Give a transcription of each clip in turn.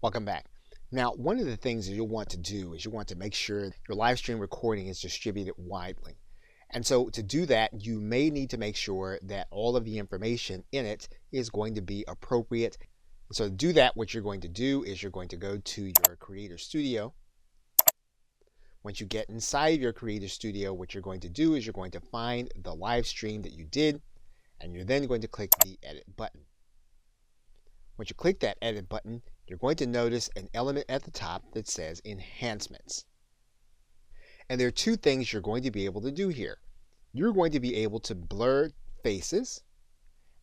Welcome back. Now, one of the things that you'll want to do is you want to make sure your live stream recording is distributed widely. And so to do that, you may need to make sure that all of the information in it is going to be appropriate. And so to do that, what you're going to do is you're going to go to your Creator Studio. Once you get inside your Creator Studio, what you're going to do is you're going to find the live stream that you did, and you're then going to click the Edit button. Once you click that Edit button, you're going to notice an element at the top that says Enhancements. And there are two things you're going to be able to do here. You're going to be able to blur faces,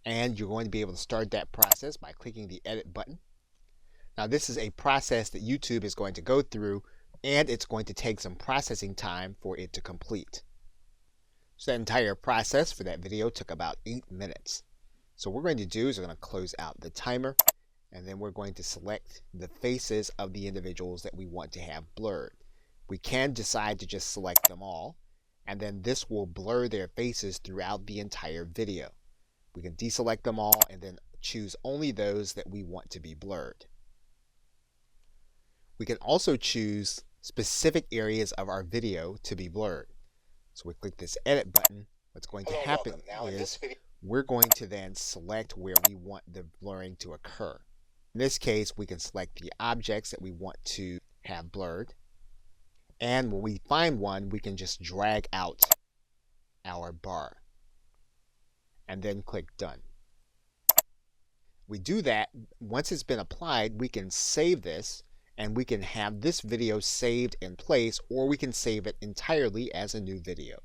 and you're going to be able to start that process by clicking the Edit button. Now, this is a process that YouTube is going to go through, and it's going to take some processing time for it to complete. So that entire process for that video took about 8 minutes. So what we're going to do is we're going to close out the timer, and then we're going to select the faces of the individuals that we want to have blurred. We can decide to just select them all, and then this will blur their faces throughout the entire video. We can deselect them all and then choose only those that we want to be blurred. We can also choose specific areas of our video to be blurred. So we click this Edit button. What's going to happen is we're going to then select where we want the blurring to occur. In this case, we can select the objects that we want to have blurred. And when we find one, we can just drag out our bar and then click Done. We do that. Once it's been applied, we can save this, and we can have this video saved in place, or we can save it entirely as a new video.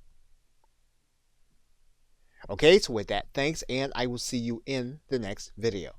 Okay, so with that, thanks, and I will see you in the next video.